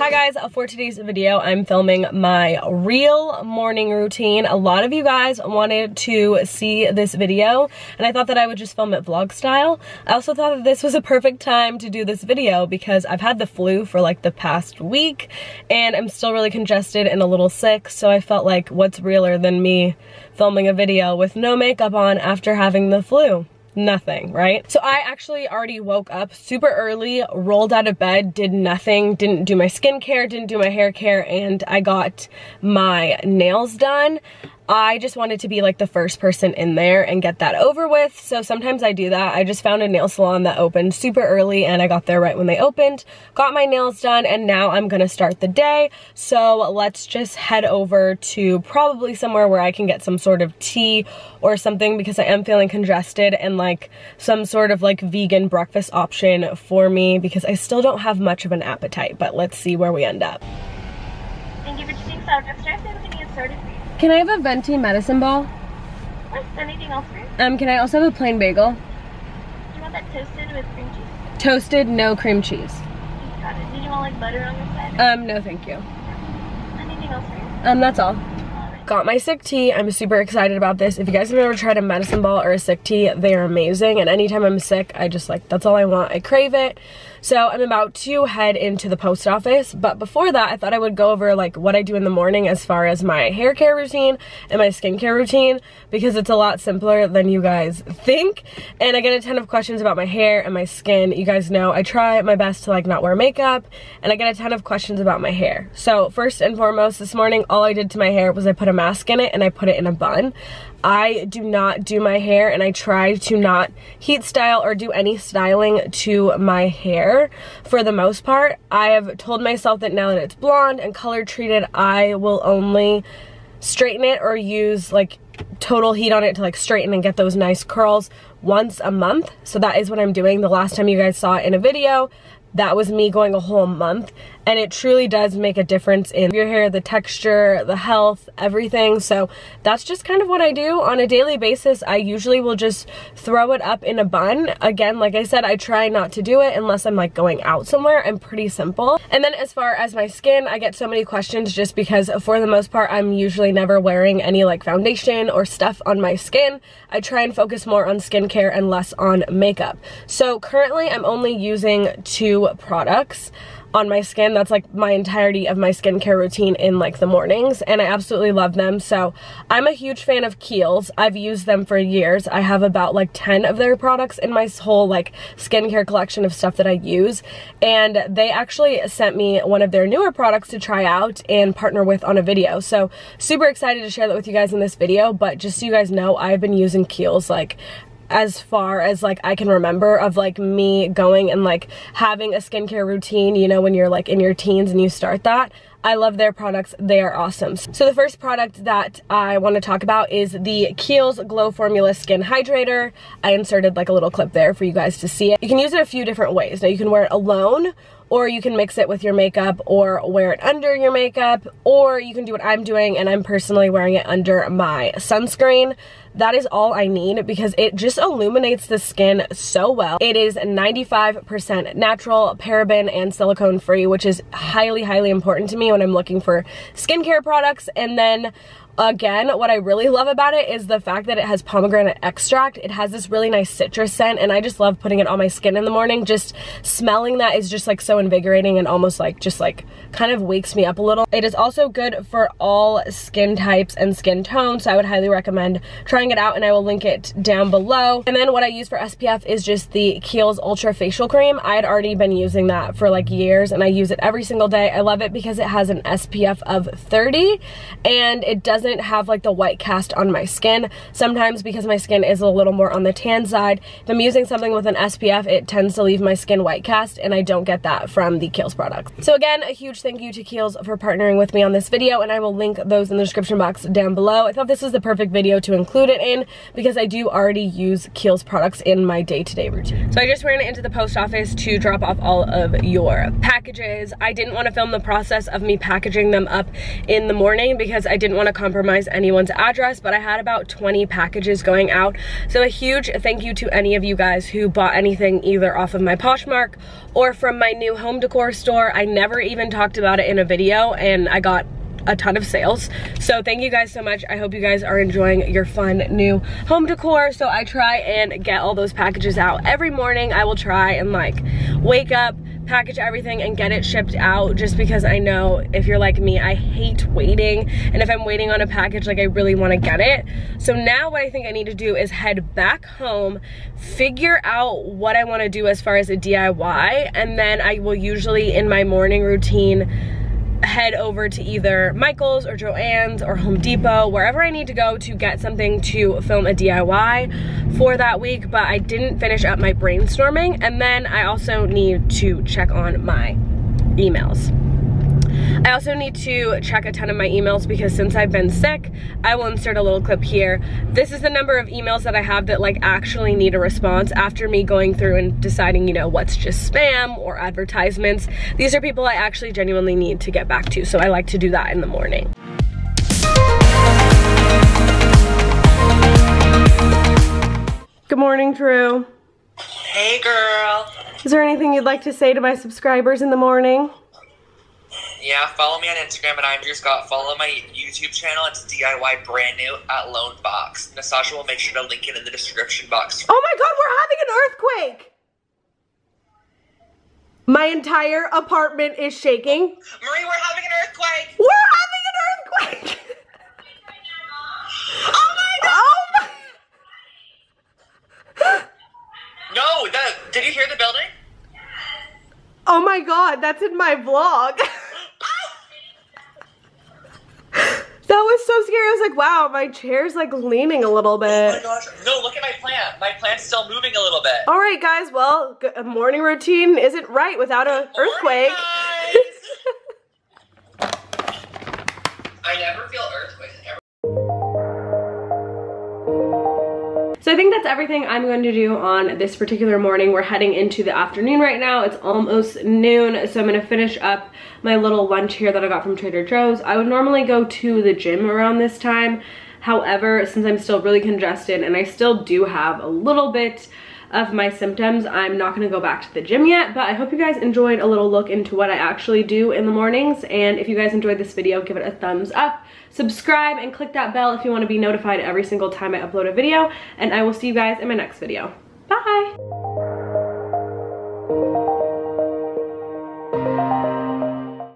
Hi guys, for today's video, I'm filming my real morning routine. A lot of you guys wanted to see this video, and I thought that I would just film it vlog style. I also thought that this was a perfect time to do this video because I've had the flu for like the past week, and I'm still really congested and a little sick, so I felt like what's realer than me filming a video with no makeup on after having the flu? Nothing, right? So I actually already woke up super early, rolled out of bed, did nothing, didn't do my skincare, didn't do my hair care, and I got my nails done. I just wanted to be like the first person in there and get that over with. So sometimes I do that. I just found a nail salon that opened super early and I got there right when they opened, got my nails done, and now I'm gonna start the day. So let's just head over to probably somewhere where I can get some sort of tea or something because I am feeling congested, and like some sort of like vegan breakfast option for me because I still don't have much of an appetite, but let's see where we end up. Thank you for choosing Starbucks. Drive through. We can get started for you. Can I have a venti medicine ball? What's anything else for you? Can I also have a plain bagel? Do you want that toasted with cream cheese? Toasted, no cream cheese. Got it. Did you want like butter on the side? No thank you. Anything else for you? That's all. Got my sick tea. I'm super excited about this. If you guys have ever tried a medicine ball or a sick tea, they are amazing, and anytime I'm sick, I just like, that's all I want. I crave it. So I'm about to head into the post office, but before that, I thought I would go over like what I do in the morning as far as my hair care routine and my skincare routine, because it's a lot simpler than you guys think, and I get a ton of questions about my hair and my skin. You guys know I try my best to like not wear makeup, and I get a ton of questions about my hair. So first and foremost, this morning, all I did to my hair was I put a mask in it and I put it in a bun. I do not do my hair, and I try to not heat style or do any styling to my hair for the most part. I have told myself that now that it's blonde and color treated, I will only straighten it or use like total heat on it to like straighten and get those nice curls once a month. So that is what I'm doing. The last time you guys saw it in a video, that was me going a whole month, and it truly does make a difference in your hair, the texture, the health, everything. So that's just kind of what I do on a daily basis. I usually will just throw it up in a bun. Again, like I said, I try not to do it unless I'm like going out somewhere. I'm pretty simple. And then as far as my skin, I get so many questions just because for the most part, I'm usually never wearing any like foundation or stuff on my skin. I try and focus more on skincare and less on makeup. So currently I'm only using 2 products on my skin. That's like my entirety of my skincare routine in like the mornings, and I absolutely love them. So I'm a huge fan of Kiehl's. I've used them for years. I have about like 10 of their products in my whole like skincare collection of stuff that I use, and they actually sent me one of their newer products to try out and partner with on a video. So super excited to share that with you guys in this video. But just so you guys know, I've been using Kiehl's like as far as like I can remember of like me going and like having a skincare routine, you know, when you're like in your teens and you start that. I love their products. They are awesome. So the first product that I want to talk about is the Kiehl's Glow Formula Skin Hydrator. I inserted like a little clip there for you guys to see it. You can use it a few different ways. Now you can wear it alone, or you can mix it with your makeup or wear it under your makeup, or you can do what I'm doing, and I'm personally wearing it under my sunscreen. That is all I need because it just illuminates the skin so well. It is 95% natural, paraben and silicone free, which is highly, highly important to me when I'm looking for skincare products. And then again, what I really love about it is the fact that it has pomegranate extract. It has this really nice citrus scent, and I just love putting it on my skin in the morning. Just smelling that is just like so invigorating and almost like just like kind of wakes me up a little. It is also good for all skin types and skin tones, so I would highly recommend trying it out, and I will link it down below. And then what I use for SPF is just the Kiehl's Ultra Facial Cream. I had already been using that for like years, and I use it every single day. I love it because it has an SPF of 30, and it doesn't have like the white cast on my skin. Sometimes because my skin is a little more on the tan side, if I'm using something with an SPF, it tends to leave my skin white cast, and I don't get that from the Kiehl's products. So again, a huge thank you to Kiehl's for partnering with me on this video, and I will link those in the description box down below. I thought this was the perfect video to include it in because I do already use Kiehl's products in my day-to-day routine. So I just ran into the post office to drop off all of your packages. I didn't want to film the process of me packaging them up in the morning because I didn't want to compromise anyone's address, but I had about 20 packages going out. So a huge thank you to any of you guys who bought anything either off of my Poshmark or from my new home decor store. I never even talked about it in a video, and I got a ton of sales. So thank you guys so much. I hope you guys are enjoying your fun new home decor. So I try and get all those packages out every morning. I will try and like wake up, package everything and get it shipped out, just because I know if you're like me, I hate waiting, and if I'm waiting on a package, like I really want to get it. So now what I think I need to do is head back home, figure out what I want to do as far as a DIY, and then I will usually in my morning routine head over to either Michael's or Joann's or Home Depot, wherever I need to go to get something to film a DIY for that week. But I didn't finish up my brainstorming, and then I also need to check on my emails. I also need to check a ton of my emails because since I've been sick, I will insert a little clip here. This is the number of emails that I have that like actually need a response after me going through and deciding, you know, what's just spam or advertisements. These are people I actually genuinely need to get back to, so I like to do that in the morning. Good morning, Drew. Hey, girl. Is there anything you'd like to say to my subscribers in the morning? Yeah, follow me on Instagram at I'm Drew Scott. Follow my YouTube channel. It's DIY brand new at Lone Box. Nastazsa will make sure to link it in the description box. Oh my god, we're having an earthquake! My entire apartment is shaking. Marie, we're having an earthquake! We're having an earthquake! Oh my god! Oh my... No, did you hear the building? Oh my god, that's in my vlog. That was so scary. I was like, wow, my chair's like leaning a little bit. Oh my gosh. No, look at my plant. My plant's still moving a little bit. All right, guys. Well, a morning routine isn't right without an earthquake. I never feel earthquakes. So I think that's everything I'm going to do on this particular morning. We're heading into the afternoon right now. It's almost noon, so I'm gonna finish up my little lunch here that I got from Trader Joe's. I would normally go to the gym around this time. However, since I'm still really congested and I still do have a little bit of my symptoms, I'm not gonna go back to the gym yet, but I hope you guys enjoyed a little look into what I actually do in the mornings. And if you guys enjoyed this video, give it a thumbs up, subscribe, and click that bell if you wanna be notified every single time I upload a video, and I will see you guys in my next video. Bye!